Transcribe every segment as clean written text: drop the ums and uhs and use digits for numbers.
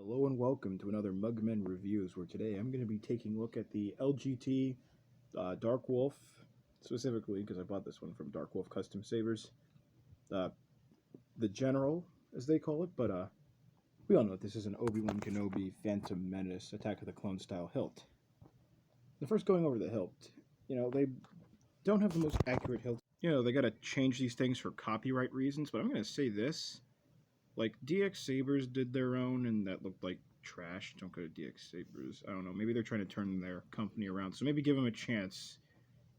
Hello and welcome to another Mugmen Reviews, where today I'm going to be taking a look at the LGT Darkwolf, specifically because I bought this one from Darkwolf Custom Sabers. The General, as they call it, but we all know that this is an Obi-Wan Kenobi Phantom Menace Attack of the Clone style hilt. The first going over the hilt, they don't have the most accurate hilt. They got to change these things for copyright reasons, but I'm going to say this. Like, DX Sabers did their own, and that looked like trash. Don't go to DX Sabers. I don't know. Maybe they're trying to turn their company around. So maybe give them a chance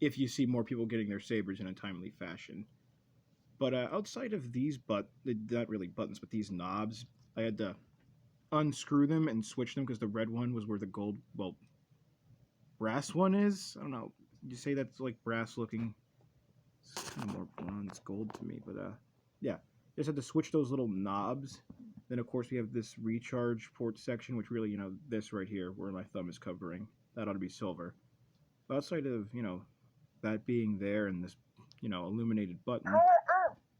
if you see more people getting their sabers in a timely fashion. But outside of these, not really buttons, but these knobs, I had to unscrew them and switch them because the red one was where the gold, brass one is. I don't know. You say that's like brass looking. It's kind of more bronze gold to me, but yeah. Just had to switch those little knobs. Then, of course, we have this recharge port section, which really, this right here, where my thumb is covering, that ought to be silver. But outside of, that being there and this, illuminated button,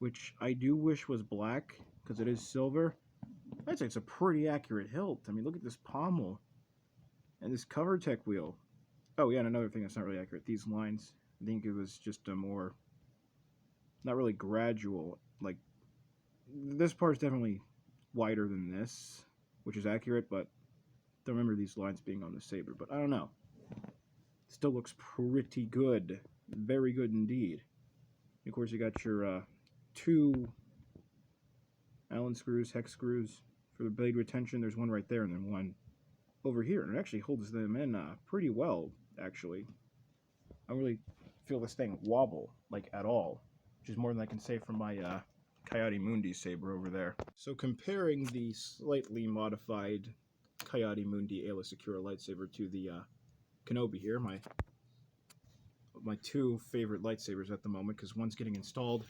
which I do wish was black, because it is silver, I'd say it's a pretty accurate hilt. I mean, look at this pommel. And this cover tech wheel. Oh, yeah, and another thing that's not really accurate, these lines. I think it was just a more, not really gradual, like, this part's definitely wider than this, which is accurate, but don't remember these lines being on the saber, but I don't know. Still looks pretty good. Very good indeed. Of course, you got your two Allen screws, hex screws for the blade retention. There's one right there and then one over here, and it actually holds them in pretty well, actually. I don't really feel this thing wobble, like, at all, which is more than I can say from my Coyote Mundi saber over there. So comparing the slightly modified Coyote Mundi Ayla Secura lightsaber to the Kenobi here, my two favorite lightsabers at the moment, because one's getting installed,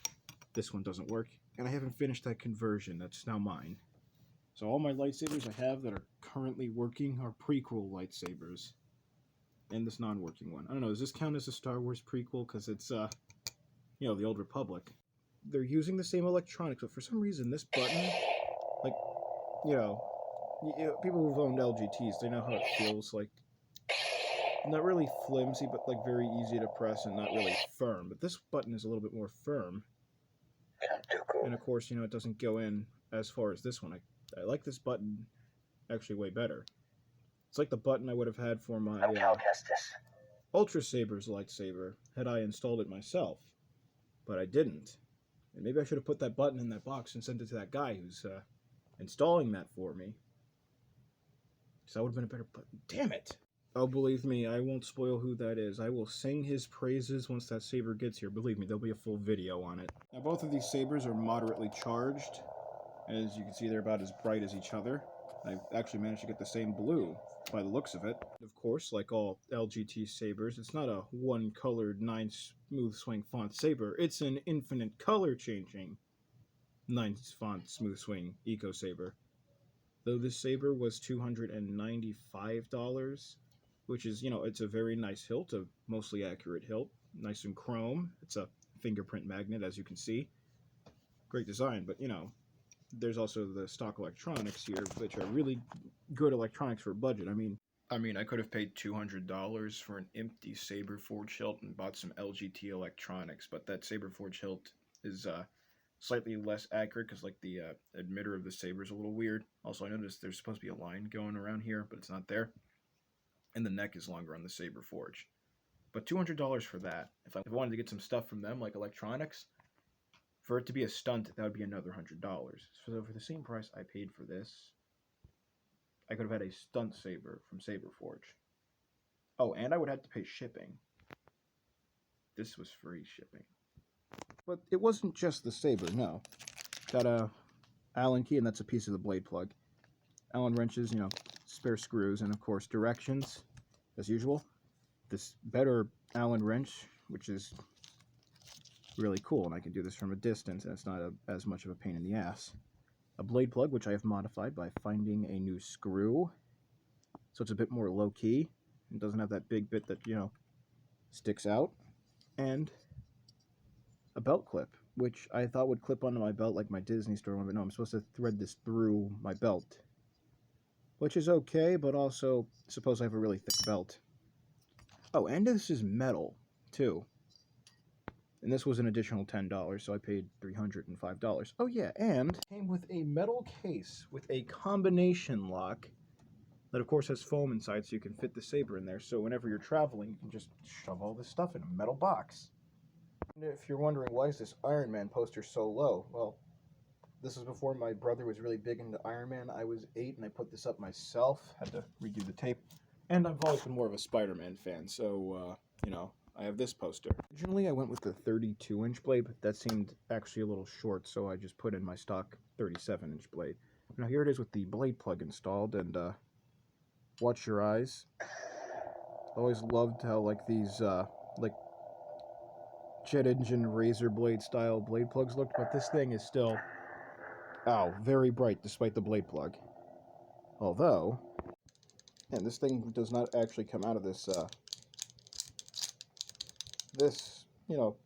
this one doesn't work, and I haven't finished that conversion. That's now mine. So all my lightsabers I have that are currently working are prequel lightsabers, and this non-working one. I don't know, does this count as a Star Wars prequel? Because it's, the Old Republic. They're using the same electronics, but for some reason this button, like, people who've owned LGTs, they know how it feels, like, not really flimsy, but like very easy to press and not really firm. But this button is a little bit more firm. And of course, it doesn't go in as far as this one. I like this button actually way better. It's like the button I would have had for my Ultra Sabers lightsaber had I installed it myself. But I didn't. And maybe I should have put that button in that box and sent it to that guy who's installing that for me. So that would have been a better button. Damn it! Oh, believe me, I won't spoil who that is. I will sing his praises once that saber gets here. Believe me, there'll be a full video on it. Now, both of these sabers are moderately charged. As you can see, they're about as bright as each other. I've actually managed to get the same blue by the looks of it. Of course, like all LGT sabers, it's not a one-colored 9 smooth swing font saber. It's an infinite color changing 9 font smooth swing eco saber. Though this saber was $295, which is, it's a very nice hilt, a mostly accurate hilt, nice and chrome. It's a fingerprint magnet, as you can see. Great design, but there's also the stock electronics here, which are really good electronics for a budget. I mean, I could have paid $200 for an empty Saber Forge hilt and bought some LGT electronics, but that Saber Forge hilt is slightly less accurate because, like, the emitter of the saber is a little weird. Also, I noticed there's supposed to be a line going around here, but it's not there. And the neck is longer on the Saber Forge. But $200 for that. If I wanted to get some stuff from them, like electronics, for it to be a stunt, that would be another $100. So for the same price I paid for this, I could have had a stunt saber from Saber Forge. Oh, and I would have to pay shipping. This was free shipping. But it wasn't just the saber, no. Got a Allen key, and that's a piece of the blade plug. Allen wrenches, spare screws, and of course directions, as usual. This better Allen wrench, which is really cool, and I can do this from a distance, and it's not as much of a pain in the ass. A blade plug, which I have modified by finding a new screw, so it's a bit more low-key, and doesn't have that big bit that, sticks out. And a belt clip, which I thought would clip onto my belt like my Disney store one, but no, I'm supposed to thread this through my belt. which is okay, but also suppose I have a really thick belt. Oh, and this is metal, too. And this was an additional $10, so I paid $305. Oh yeah, and came with a metal case with a combination lock that of course has foam inside so you can fit the saber in there. So whenever you're traveling, you can just shove all this stuff in a metal box. And if you're wondering why is this Iron Man poster so low, well, this was before my brother was really big into Iron Man. I was 8 and I put this up myself. Had to redo the tape. And I've always been more of a Spider-Man fan, so, you know, I have this poster. Originally, I went with the 32-inch blade, but that seemed actually a little short, so I just put in my stock 37-inch blade. Now here it is with the blade plug installed, and, watch your eyes. Always loved how, like, these, like, jet engine razor blade style blade plugs looked, but this thing is still, ow, very bright despite the blade plug. Although, and this thing does not actually come out of this, you know,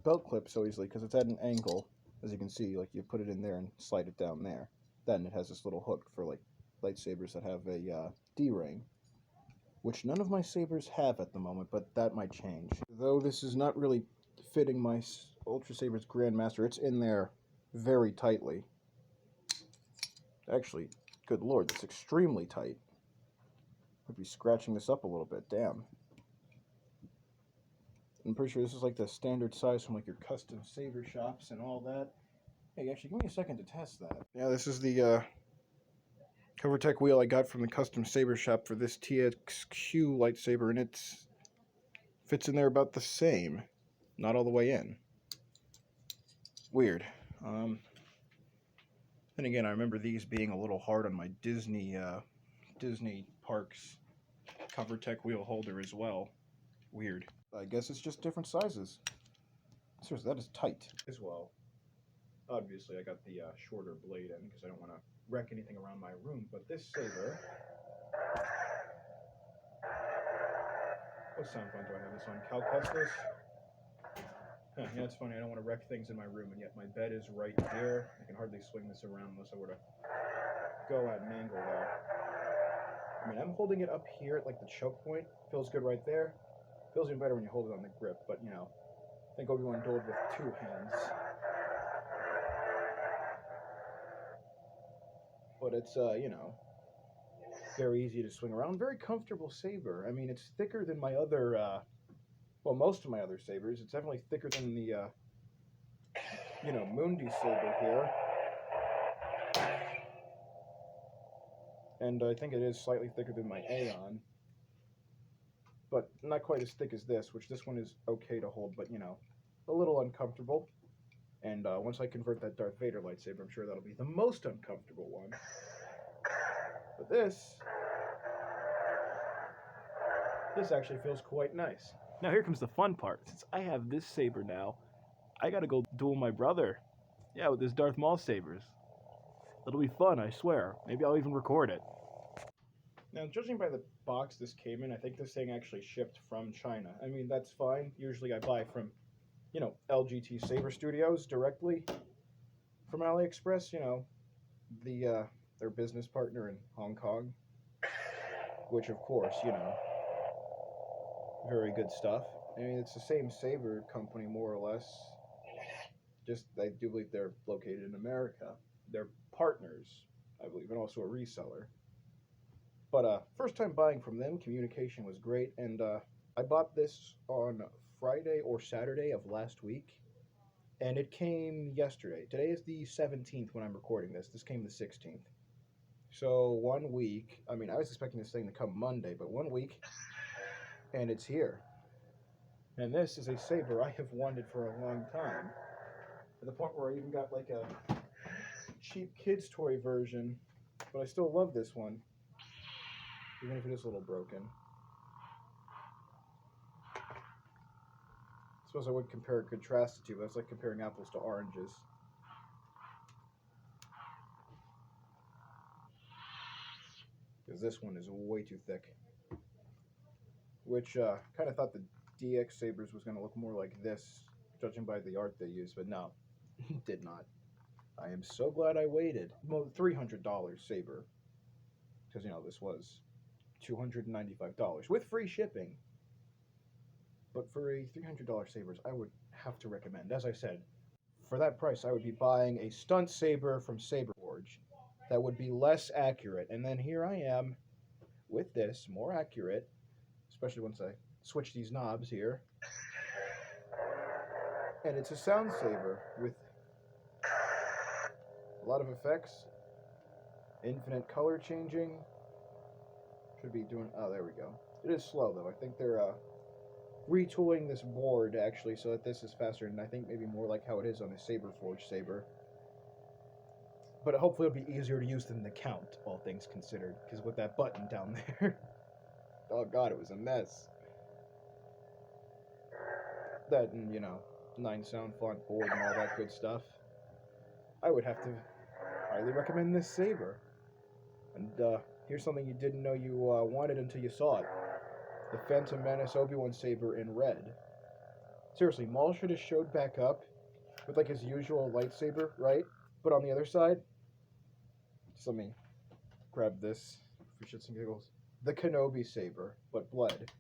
belt clip so easily because it's at an angle, as you can see. Like, you put it in there and slide it down there. Then it has this little hook for, like, lightsabers that have a D-ring, which none of my sabers have at the moment, but that might change. Though this is not really fitting my Ultra Saber's Grandmaster, it's in there very tightly. Actually, good lord, that's extremely tight. I'd be scratching this up a little bit, damn. I'm pretty sure this is like the standard size from like your custom saber shops and all that. Hey, actually, give me a second to test that. Yeah, this is the CoverTech wheel I got from the custom saber shop for this TXQ lightsaber, and it fits in there about the same. Not all the way in. Weird. Then again, I remember these being a little hard on my Disney parks CoverTech wheel holder as well. Weird. I guess it's just different sizes. Seriously, that is tight as well. Obviously, I got the shorter blade end because I don't want to wreck anything around my room, but this saber... What sound font do I have this on? Cal Kestis? Huh, yeah, it's funny. I don't want to wreck things in my room, and yet my bed is right here. I can hardly swing this around unless I were to go at an angle there. I mean, I'm holding it up here at like the choke point. Feels good right there. Feels even better when you hold it on the grip, but you know, I think Obi-Wan dueled with 2 hands. But it's, you know, very easy to swing around. Very comfortable saber. I mean, it's thicker than my other, well, most of my other sabers. It's definitely thicker than the, you know, Mundi saber here. And I think it is slightly thicker than my Aeon. But not quite as thick as this, which this one is okay to hold, but, you know, a little uncomfortable. And once I convert that Darth Vader lightsaber, I'm sure that'll be the most uncomfortable one. But this actually feels quite nice. Now here comes the fun part. Since I have this saber now, I gotta go duel my brother. Yeah, with this Darth Maul sabers. It'll be fun, I swear. Maybe I'll even record it. Now, judging by the box this came in, I think this thing actually shipped from China. I mean, that's fine. Usually I buy from, you know, LGT Saber Studios directly from AliExpress, you know, their business partner in Hong Kong, which of course, you know, very good stuff. I mean, it's the same saber company more or less. Just I do believe they're located in America. They're partners, I believe, and also a reseller. But first time buying from them, communication was great, and I bought this on Friday or Saturday of last week, and it came yesterday. Today is the 17th when I'm recording this. This came the 16th. So 1 week. I mean, I was expecting this thing to come Monday, but 1 week, and it's here. And this is a saber I have wanted for a long time. To the point where I even got like a cheap kids toy version, but I still love this one, even if it is a little broken. I suppose I would compare and contrast the two, but it's like comparing apples to oranges. Because this one is way too thick. Which, kind of thought the DX Sabers was going to look more like this, judging by the art they used, but no, it did not. I am so glad I waited. Well, $300 saber, because this was $295 with free shipping. But for a $300 sabers, I would have to recommend. As I said, for that price, I would be buying a stunt saber from Saber Forge that would be less accurate. And then here I am with this, more accurate, especially once I switch these knobs here. And it's a sound saber with a lot of effects, infinite color changing. Should be doing, oh, there we go. It is slow though. I think they're retooling this board actually so that this is faster, and I think maybe more like how it is on a Saber Forge saber. But hopefully it'll be easier to use than the Count, all things considered, because with that button down there, oh god, it was a mess. That and 9 sound font board and all that good stuff. I would have to highly recommend this saber. And here's something you didn't know you wanted until you saw it. The Phantom Menace Obi-Wan Saber in red. Seriously, Maul should have showed back up with like his usual lightsaber, right? But on the other side, just let me grab this for shits and giggles. The Kenobi saber, but blood.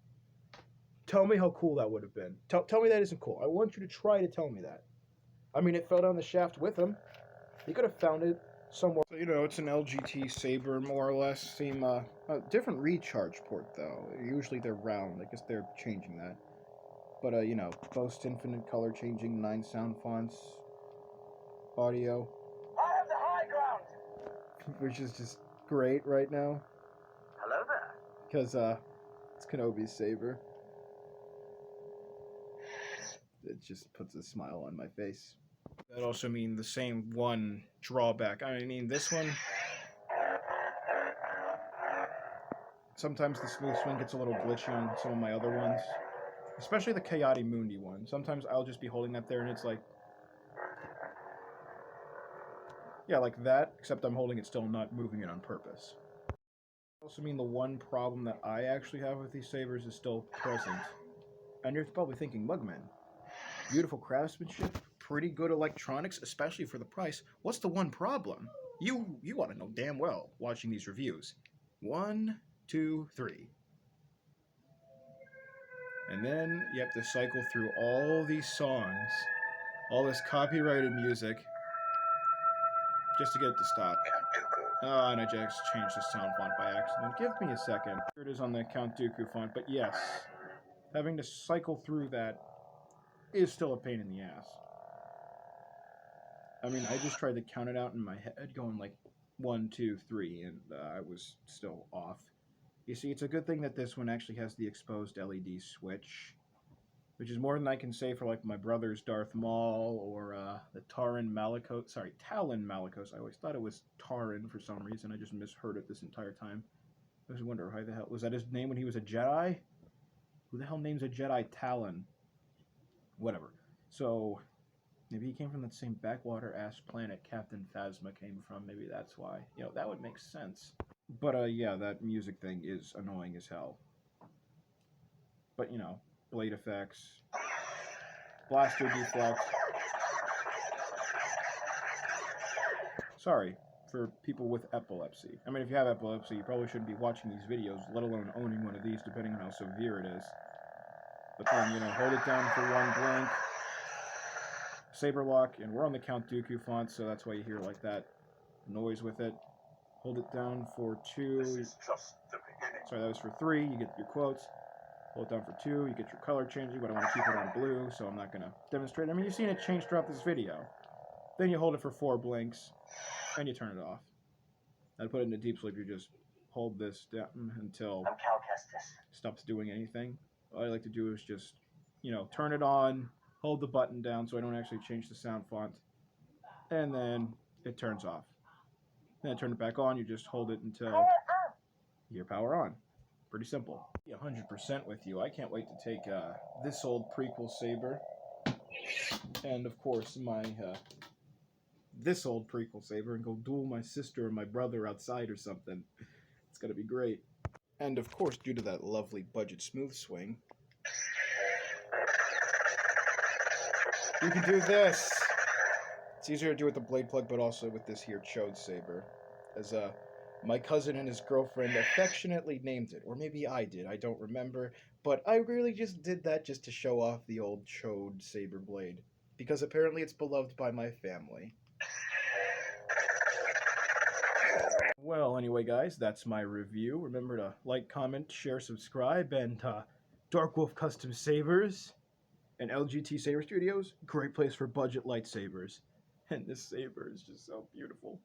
Tell me how cool that would have been. Tell me that isn't cool. I want you to try to tell me that. I mean, it fell down the shaft with him. He could have found it somewhere. So, it's an LGT saber, more or less. Same, different recharge port, though. Usually they're round. I guess they're changing that. But, boast infinite color changing, 9 sound fonts, audio. I have the high ground! Which is just great right now. Hello there. Because, it's Kenobi's saber. It just puts a smile on my face. That also means the same one drawback. I mean, this one, sometimes the smooth swing gets a little glitchy on some of my other ones, especially the Coyote Mundi one. Sometimes I'll just be holding that there and it's like, yeah, like that, except I'm holding it still, not moving it on purpose. Also mean the one problem that I actually have with these sabers is still present. And you're probably thinking, Mugman, beautiful craftsmanship, pretty good electronics, especially for the price. What's the one problem? You ought to know damn well watching these reviews. 1, 2, 3. And then you have to cycle through all these songs, all this copyrighted music, just to get it to stop. Oh, and I just changed the sound font by accident. Give me a second. Here it is on the Count Dooku font, but yes, having to cycle through that is still a pain in the ass. I mean, I just tried to count it out in my head, going like 1, 2, 3, and I was still off. You see, it's a good thing that this one actually has the exposed LED switch, which is more than I can say for like my brother's Darth Maul or the Talon Malicos. I always thought it was Taran for some reason. I just misheard it this entire time. I was wondering, why the hell was that his name when he was a Jedi? Who the hell names a Jedi Talon? Whatever. So maybe he came from that same backwater-ass planet Captain Phasma came from. Maybe that's why. That would make sense. But, yeah, that music thing is annoying as hell. But, blade effects, blaster deflect. Sorry for people with epilepsy. I mean, if you have epilepsy, you probably shouldn't be watching these videos, let alone owning one of these, depending on how severe it is. But then, hold it down for 1 blink. Saber lock, and we're on the Count Dooku font, so that's why you hear like that noise with it. Hold it down for 2. This is just the beginning. Sorry, that was for 3. You get your quotes. Hold it down for 2. You get your color changing, but I want to keep it on blue, so I'm not going to demonstrate. I mean, you've seen it change throughout this video. Then you hold it for 4 blinks, and you turn it off. I'd put it into deep sleep. You just hold this down until it stops doing anything. All I like to do is just, turn it on, hold the button down so I don't actually change the sound font, and then it turns off. Then I turn it back on, you just hold it until you hear power on. Pretty simple. 100% with you. I can't wait to take this old prequel saber, and of course my this old prequel saber, and go duel my sister or my brother outside or something. It's gonna be great. And of course, due to that lovely budget smooth swing, you can do this. It's easier to do with the blade plug, but also with this here chode saber, as my cousin and his girlfriend affectionately named it, or maybe I did. I don't remember, but I really just did that just to show off the old chode saber blade, because apparently it's beloved by my family. Well, anyway, guys, that's my review. Remember to like, comment, share, subscribe, and Darkwolf Custom Sabers and LGT Saber Studios, great place for budget lightsabers. And this saber is just so beautiful.